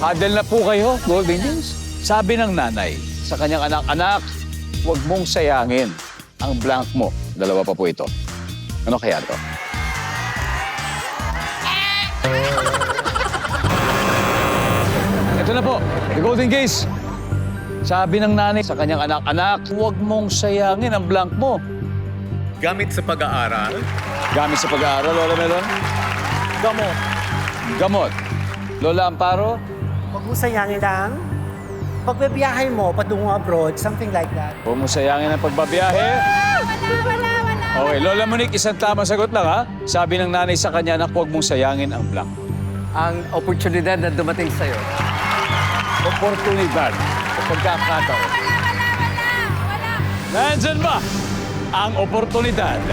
Huddle na po kayo, Golden Wings. Sabi ng nanay sa kanyang anak, anak, huwag mong sayangin ang blank mo. Dalawa pa po ito. Ano kaya to? Ito na po, the Golden Gaze. Sabi ng nanay sa kanyang anak, anak, huwag mong sayangin ang blank mo. Gamit sa pag-aaral. Gamit sa pag-aaral, Lola Melon? Gamot. Gamot. Lola Amparo? Huwag mo sayangin lang. Pagbabiyahe mo, patungo abroad, something like that. Huwag mong sayangin ang pagbabiyahe. Wala. Okay, Lola Monique, isang tamang sagot lang ha. Sabi ng nanay sa kanya, anak, huwag mong sayangin ang blank. Ang oportunidad na dumating sa'yo. Oportunidad o pagkakataon. Wala. Nandyan ba ang oportunidad?